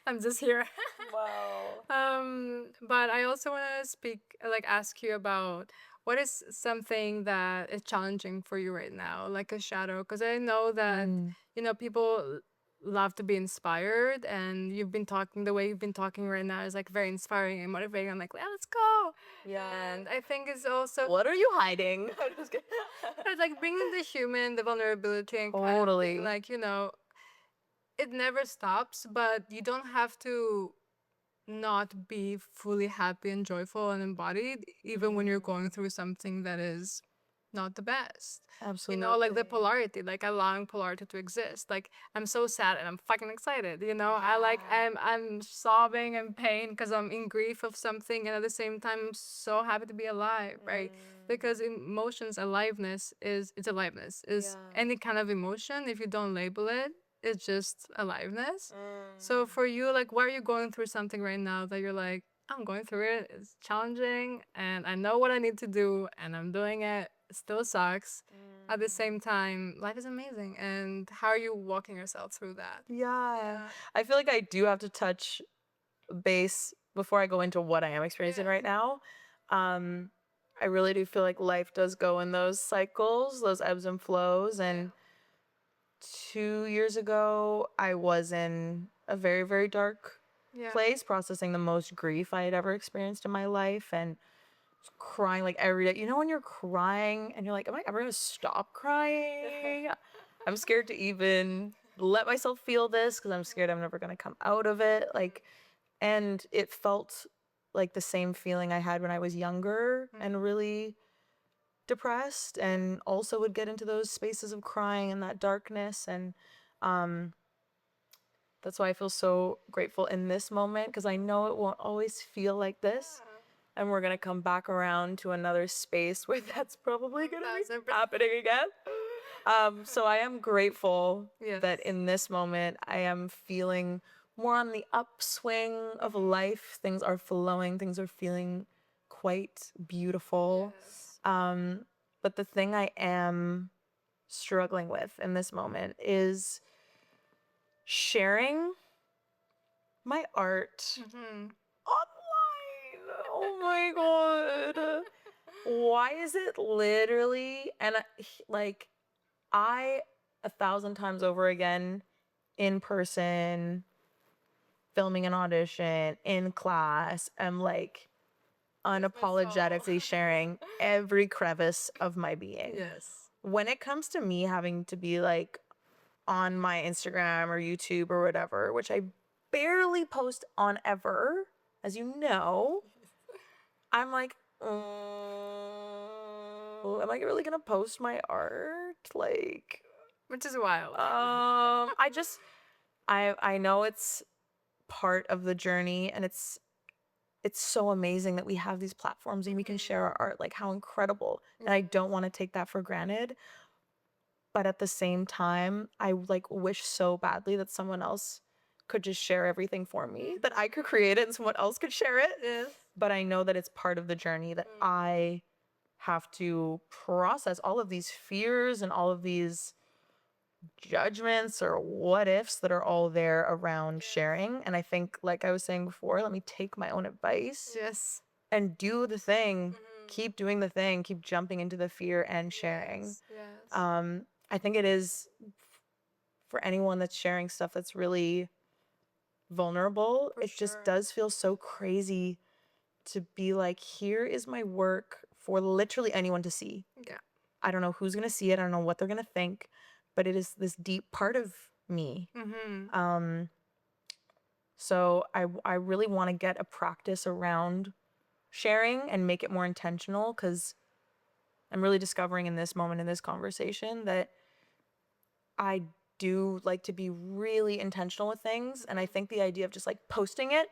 I'm just here. Wow. But I also want to ask you about what is something that is challenging for you right now, like a shadow, because I know that you know people love to be inspired, and the way you've been talking right now is like very inspiring and motivating. I'm like, let's go. Yeah. And I think it's also What are you hiding? I'm just kidding. it's like bringing the human, the vulnerability, and kind of Totally. like, you know, it never stops, but you don't have to not be fully happy and joyful and embodied, even when you're going through something that is not the best. Absolutely. You know, like the polarity, like allowing polarity to exist. Like I'm so sad and I'm fucking excited. You know, I'm sobbing in pain because I'm in grief of something, and at the same time I'm so happy to be alive, right? Because emotions, aliveness is it's aliveness is any kind of emotion. If you don't label it, it's just aliveness. So for you, like, why are you going through something right now that you're like, I'm going through it. It's challenging, and I know what I need to do, and I'm doing it. It still sucks. At the same time, life is amazing. And how are you walking yourself through that? Yeah. I feel like I do have to touch base before I go into what I am experiencing right now. I really do feel like life does go in those cycles, those ebbs and flows. And 2 years ago, I was in a very, very dark place, processing the most grief I had ever experienced in my life, and crying like every day. You know, when you're crying and you're like, am I ever gonna stop crying? I'm scared to even let myself feel this because I'm scared I'm never gonna come out of it. Like, and it felt like the same feeling I had when I was younger and really depressed, and also would get into those spaces of crying and that darkness. And that's why I feel so grateful in this moment, because I know it won't always feel like this. And we're going to come back around to another space where that's probably going to be happening again. So I am grateful that in this moment I am feeling more on the upswing of life. Things are flowing. Things are feeling quite beautiful. But the thing I am struggling with in this moment is sharing my art online. Oh my God. Why is it literally, and like, I 1,000 times over again, in person, filming an audition, in class, am like unapologetically sharing every crevice of my being. When it comes to me having to be like on my Instagram or YouTube or whatever, which I barely post on ever, as you know, I'm like, am I really gonna post my art? Like, Which is wild. I know it's part of the journey, and it's so amazing that we have these platforms and we can share our art. Like, how incredible. And I don't want to take that for granted. But at the same time, I like wish so badly that someone else could just share everything for me, that I could create it and someone else could share it. But I know that it's part of the journey, that I have to process all of these fears and all of these judgments or what ifs that are all there around sharing. And I think, like I was saying before, let me take my own advice and do the thing. Keep doing the thing, keep jumping into the fear and sharing. I think it is, for anyone that's sharing stuff that's really vulnerable, it just does feel so crazy to be like, here is my work for literally anyone to see. I don't know who's gonna see it, I don't know what they're gonna think, but it is this deep part of me. So I really want to get a practice around sharing and make it more intentional, because I'm really discovering in this moment, in this conversation, that I do like to be really intentional with things. And I think the idea of just like posting it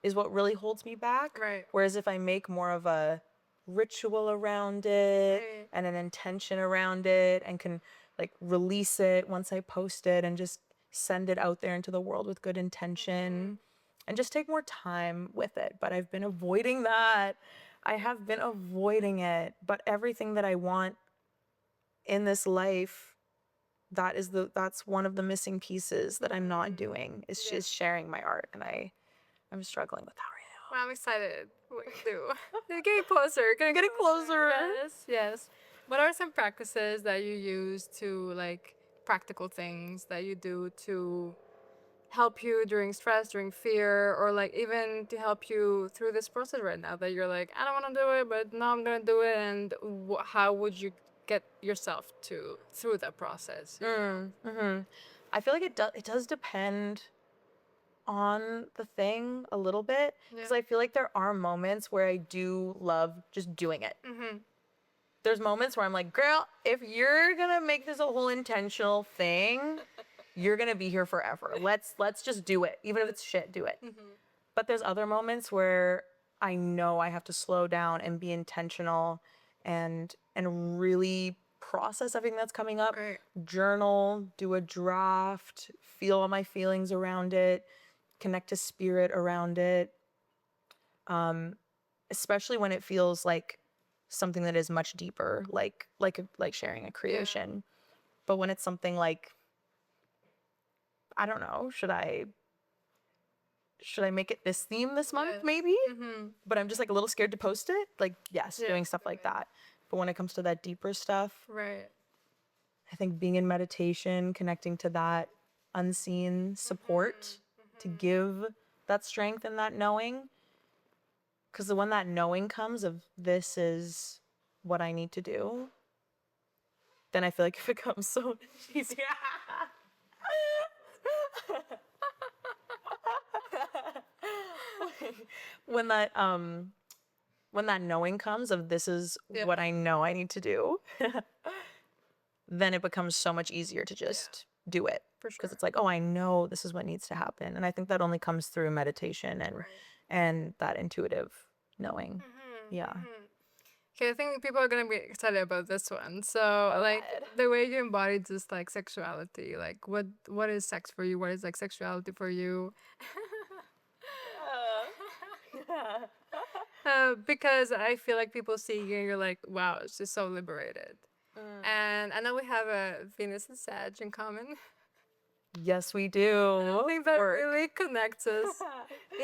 is what really holds me back. Whereas if I make more of a ritual around it and an intention around it, and can like release it once I post it and just send it out there into the world with good intention and just take more time with it. But I've been avoiding that. I have been avoiding it. But everything that I want in this life, that's one of the missing pieces that I'm not doing, is just sharing my art. And I'm struggling with that right now. Well, I'm excited. What you do? It's getting closer. Getting closer. Yes. What are some practices that you use to, like, practical things that you do to help you during stress, during fear, or like even to help you through this process right now that you're like, I don't want to do it, but now I'm gonna do it? And how would you get yourself through that process? I feel like it does depend on the thing a little bit, because I feel like there are moments where I do love just doing it. there's moments where I'm like, girl, if you're gonna make this a whole intentional thing, you're gonna be here forever. Let's just do it. Even if it's shit, do it. But there's other moments where I know I have to slow down and be intentional and really process everything that's coming up. Right. Journal, do a draft, feel all my feelings around it, connect to spirit around it. Especially when it feels like something that is much deeper, like sharing a creation. But when it's something like, I don't know, should I make it this theme this month, maybe? But I'm just like a little scared to post it. Like, yes, doing stuff like that. But when it comes to that deeper stuff, Right. I think being in meditation, connecting to that unseen support to give that strength and that knowing. Because when that knowing comes of this is what I need to do, then I feel like it becomes so easy. when that knowing comes of this is what I know I need to do, then it becomes so much easier to just do it. For sure. Because it's like, oh, I know this is what needs to happen. And I think that only comes through meditation and that intuitive knowing. Yeah. Okay, I think people are gonna be excited about this one. So, like, the way you embody just like sexuality, like, what is sex for you? What is like sexuality for you? Because I feel like people see you and you're like, wow, it's just so liberated. And I know we have a Venus and Sag in common. Yes, we do. I think that really connects us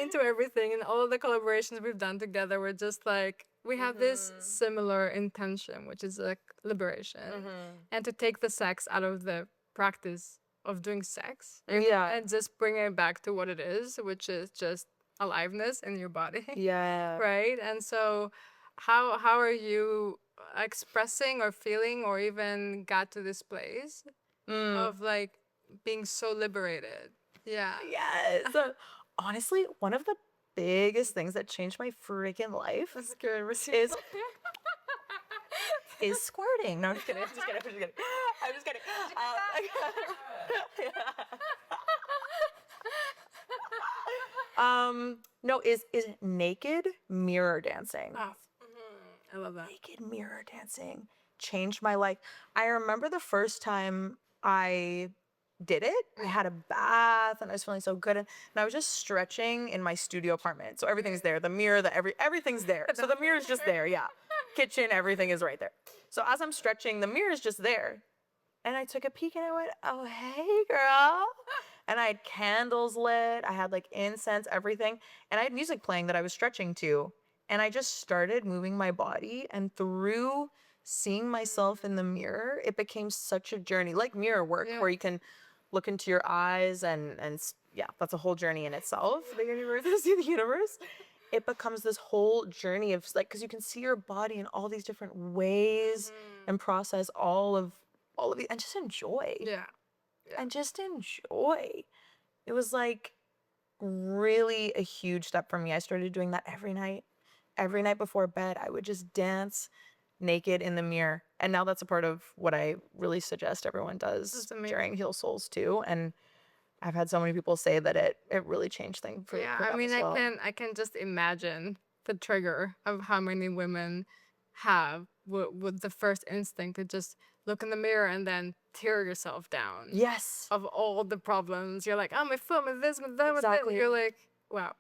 into everything, and all the collaborations we've done together. We're just like, we have this similar intention, which is like liberation, and to take the sex out of the practice of doing sex, and just bring it back to what it is, which is just aliveness in your body. Yeah. Right. And so, how are you expressing or feeling, or even got to this place of like being so liberated? Yeah. Yes. So, honestly, one of the biggest things that changed my freaking life is squirting. No, I'm just kidding. I'm just kidding. I'm just kidding. No, is naked mirror dancing. I love that. Naked mirror dancing changed my life. I remember the first time I did it. I had a bath and I was feeling so good, and I was just stretching in my studio apartment. So everything's there. The mirror, everything's there. So the mirror's just there. Yeah. Kitchen, everything is right there. So as I'm stretching, the mirror is just there. And I took a peek and I went, oh, hey, girl. And I had candles lit. I had like incense, everything. And I had music playing that I was stretching to. And I just started moving my body. And through seeing myself in the mirror, it became such a journey, like mirror work, where you can look into your eyes and yeah, that's a whole journey in itself. The universe, see the universe. It becomes this whole journey of like, because you can see your body in all these different ways and process all of it and just enjoy. Yeah. And just enjoy. It was like really a huge step for me. I started doing that every night. Every night before bed, I would just dance naked in the mirror. And now that's a part of what I really suggest everyone does during Heal Souls too. And I've had so many people say that it really changed things for them I mean, as well. I can just imagine the trigger of how many women have with the first instinct to just look in the mirror and then tear yourself down. Yes. Of all the problems. You're like, oh, my foot, my this, my that, Exactly. You're like, wow.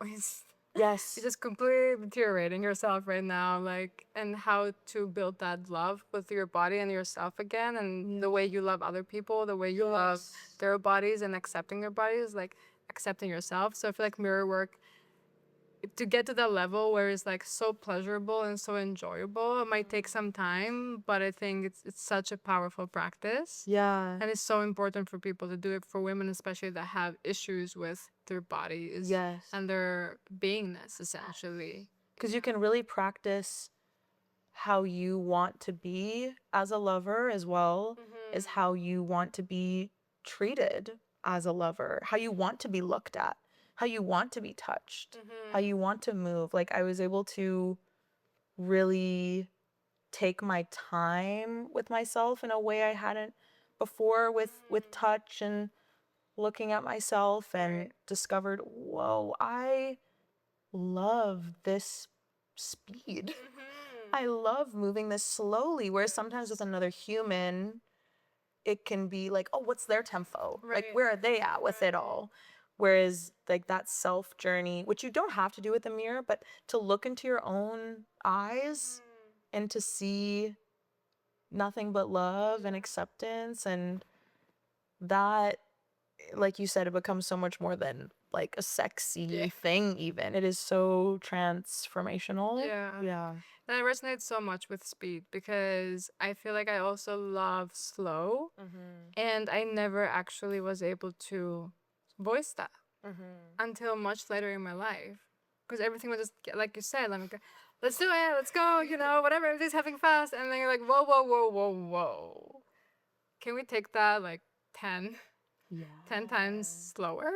Yes. You're just completely deteriorating yourself right now. Like, and how to build that love with your body and yourself again, and the way you love other people, the way you love their bodies, and accepting your bodies, like accepting yourself. So I feel like mirror work, to get to that level where it's like so pleasurable and so enjoyable, it might take some time, but I think it's such a powerful practice. Yeah. And it's so important for people to do it, for women especially that have issues with their bodies and their beingness, essentially. Because you can really practice how you want to be as a lover as well as how you want to be treated as a lover, how you want to be looked at, how you want to be touched, how you want to move. Like I was able to really take my time with myself in a way I hadn't before with touch and looking at myself, and discovered, whoa, I love this speed. I love moving this slowly, whereas sometimes with another human, it can be like, oh, what's their tempo? Like, where are they at with it all? Whereas, like, that self journey, which you don't have to do with a mirror, but to look into your own eyes and to see nothing but love and acceptance, and that, like you said, it becomes so much more than like a sexy thing. Even it is so transformational. Yeah. And I resonate so much with speed because I feel like I also love slow, and I never actually was able to voice that until much later in my life, because everything was just like you said, like, let's do it, let's go, you know, whatever, everything's happening fast, and then you're like, whoa, whoa, whoa, whoa, whoa, can we take that like 10 times slower?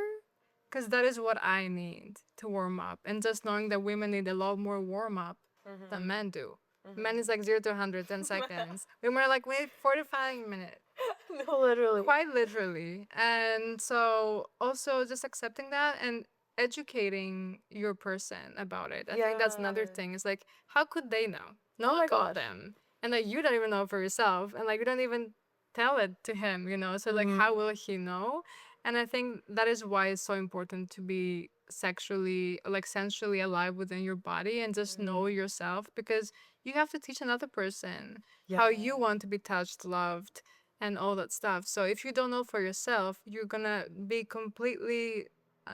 Because that is what I need to warm up, and just knowing that women need a lot more warm up than men do. Men is like 0 to 100 10 seconds. Women are like, wait, 45 minutes. No, literally. Quite literally. And so also just accepting that and educating your person about it. I think that's another thing. It's like, how could they know? No one told them. And like, you don't even know for yourself. And like, you don't even tell it to him, you know? So like, how will he know? And I think that is why it's so important to be sexually, like sensually alive within your body and just know yourself, because you have to teach another person how you want to be touched, loved, and all that stuff. So if you don't know for yourself, you're gonna be completely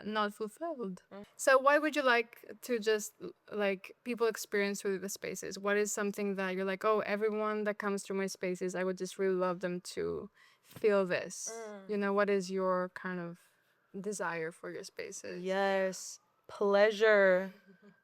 not fulfilled. So why would you like to just like people experience through the spaces? What is something that you're like, oh, everyone that comes through my spaces, I would just really love them to feel this. You know, what is your kind of desire for your spaces? Yes. Pleasure.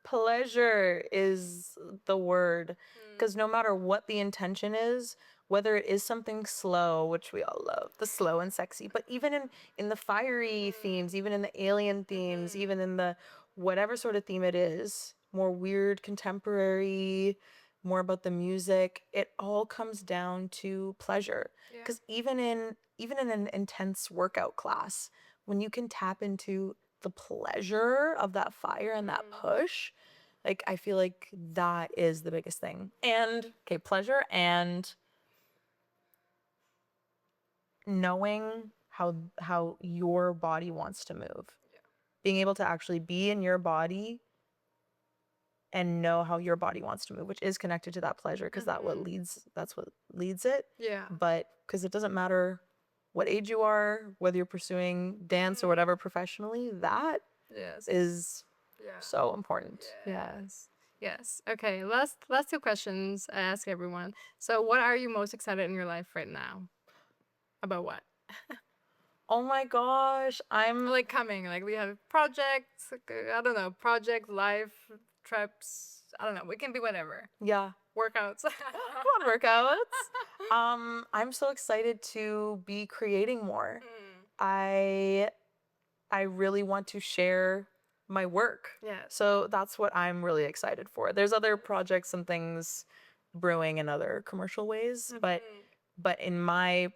Pleasure is the word. Because no matter what the intention is, whether it is something slow, which we all love, the slow and sexy, but even in the fiery themes, even in the alien themes, even in the whatever sort of theme it is, more weird, contemporary, more about the music, it all comes down to pleasure. Because even in an intense workout class, when you can tap into the pleasure of that fire and that push, like, I feel like that is the biggest thing. And okay, pleasure and knowing how your body wants to move. Being able to actually be in your body and know how your body wants to move, which is connected to that pleasure, because that's what leads it. Yeah. But because it doesn't matter what age you are, whether you're pursuing dance or whatever professionally, that is so important. Yes. Okay. Last two questions I ask everyone. So what are you most excited in your life right now? About what? Oh my gosh, I'm Like coming, like we have projects, I don't know, project, life, trips, I don't know, it can be whatever. Yeah. Workouts. Come on, workouts. I'm so excited to be creating more. I really want to share my work. Yes. So that's what I'm really excited for. There's other projects and things brewing in other commercial ways, but in my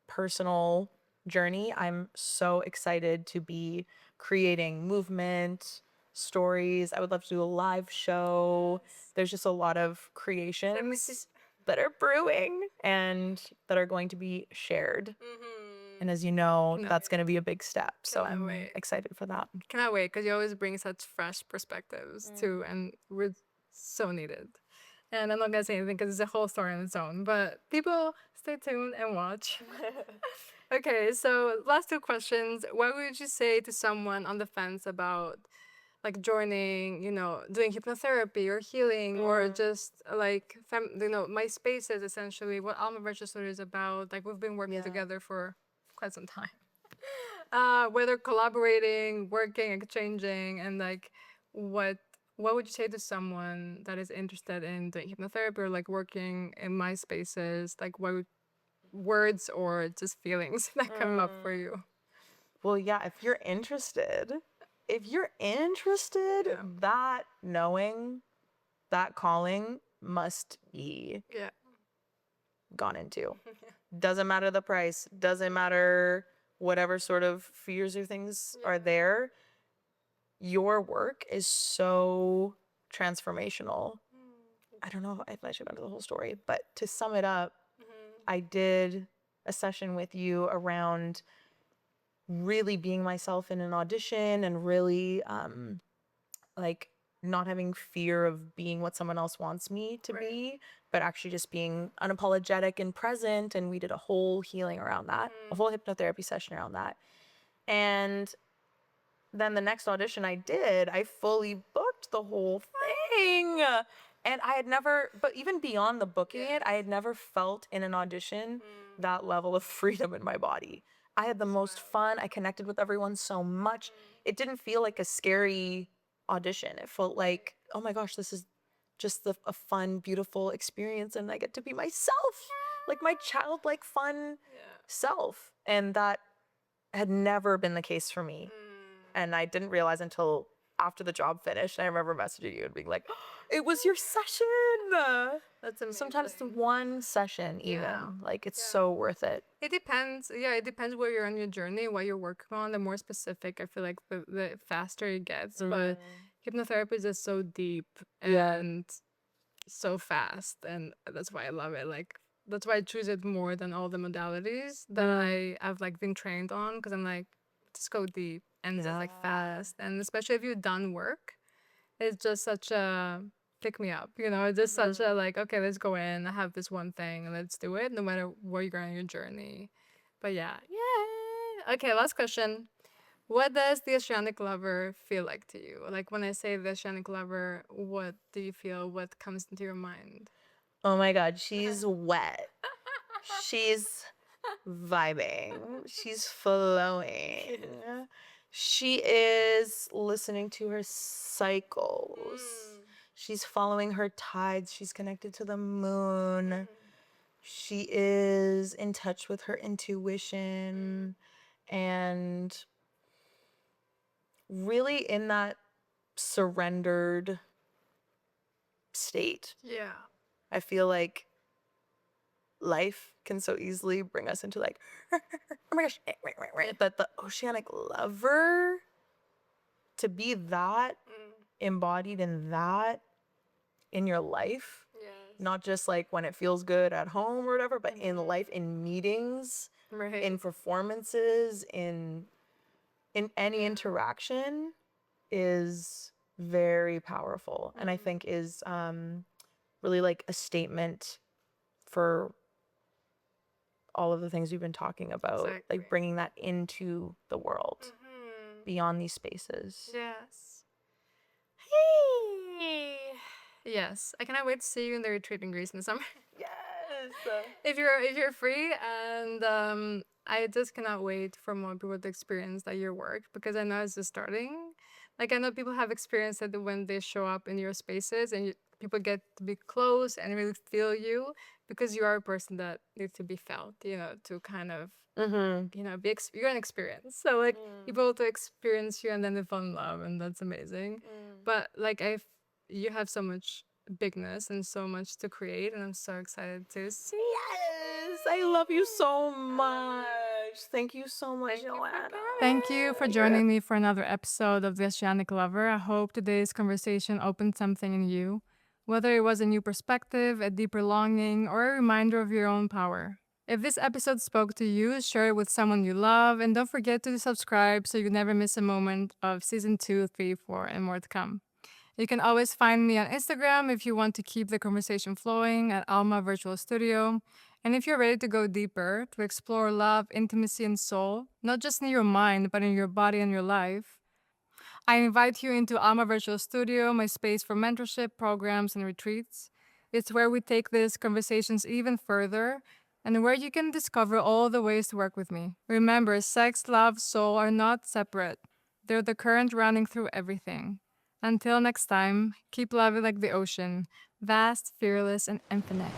personal journey, I'm so excited to be creating movement, stories. I would love to do a live show. There's just a lot of creations that are brewing and that are going to be shared. And as you know, that's going to be a big step. So I'm excited for that. Cannot wait, because you always bring such fresh perspectives too, and we're so needed. And I'm not gonna say anything because it's a whole story on its own, but people stay tuned and watch. Okay, so last two questions. What would you say to someone on the fence about like joining, you know, doing hypnotherapy or healing, or just like, you know, my spaces, essentially, what Alma Virtual Studio is about? Like, we've been working together for quite some time. Whether collaborating, working, exchanging, and like, what would you say to someone that is interested in doing hypnotherapy or like working in my spaces? Like, what words or just feelings that come up for you? Well, yeah, if you're interested, that knowing, that calling must be Yeah. gone into. Doesn't matter the price, doesn't matter whatever sort of fears or things are there. Your work is so transformational. I don't know if I should go into the whole story, but to sum it up, I did a session with you around really being myself in an audition and really like not having fear of being what someone else wants me to be, but actually just being unapologetic and present. And we did a whole healing around that, a whole hypnotherapy session around that. And then the next audition I did, I fully booked the whole thing. And I had never, but even beyond the booking it, I had never felt in an audition that level of freedom in my body. I had the most fun. I connected with everyone so much. It didn't feel like a scary audition. It felt like, oh my gosh, this is just a fun, beautiful experience. And I get to be myself, like my childlike, fun self. And that had never been the case for me. And I didn't realize until after the job finished. I remember messaging you and being like, oh, it was your session. That's amazing. Sometimes it's one session even. Like, it's so worth it. It depends. Yeah, it depends where you're on your journey, what you're working on. The more specific, I feel like the faster it gets. But hypnotherapy is just so deep and so fast. And that's why I love it. Like, that's why I choose it more than all the modalities that I've like been trained on. Because I'm like, just go deep and just like fast. And especially if you've done work, it's just such a pick me up, you know. It's just such a like, okay, let's go in. I have this one thing and let's do it, no matter where you're on your journey. But yeah, okay. Last question: what does the Oceanic lover feel like to you? Like when I say the Oceanic lover, what do you feel? What comes into your mind? Oh my God, she's wet. She's vibing. She's flowing. She is listening to her cycles. She's following her tides. She's connected to the moon. She is in touch with her intuition and really in that surrendered state. Yeah. I feel like life can so easily bring us into like, oh my gosh, but the Oceanic lover, to be that embodied in that in your life, not just like when it feels good at home or whatever, but in life, in meetings, in performances, in any interaction, is very powerful. And I think is really like a statement for all of the things we've been talking about, like bringing that into the world beyond these spaces. Yes. Hey. Yes, I cannot wait to see you in the retreat in Greece in the summer. Yes. If you're free, and I just cannot wait for more people to experience that your work, because I know it's just starting. Like I know people have experienced it when they show up in your spaces and people get to be close and really feel you, because you are a person that needs to be felt, you know, to kind of you know you're an experience. So like people to experience you and then they fall in love, and that's amazing. But like you have so much bigness and so much to create, and I'm so excited to see. Yes, I love you so much. Thank you so much, Ioanna. Thank you for joining me for another episode of The Oceanic Lover. I hope today's conversation opened something in you, whether it was a new perspective, a deeper longing, or a reminder of your own power. If this episode spoke to you, share it with someone you love, and don't forget to subscribe so you never miss a moment of season 2, 3, 4, and more to come. You can always find me on Instagram if you want to keep the conversation flowing at Alma Virtual Studio. And if you're ready to go deeper, to explore love, intimacy, and soul, not just in your mind, but in your body and your life, I invite you into Alma Virtual Studio, my space for mentorship, programs, and retreats. It's where we take these conversations even further and where you can discover all the ways to work with me. Remember, sex, love, soul are not separate. They're the current running through everything. Until next time, keep loving like the ocean, vast, fearless, and infinite.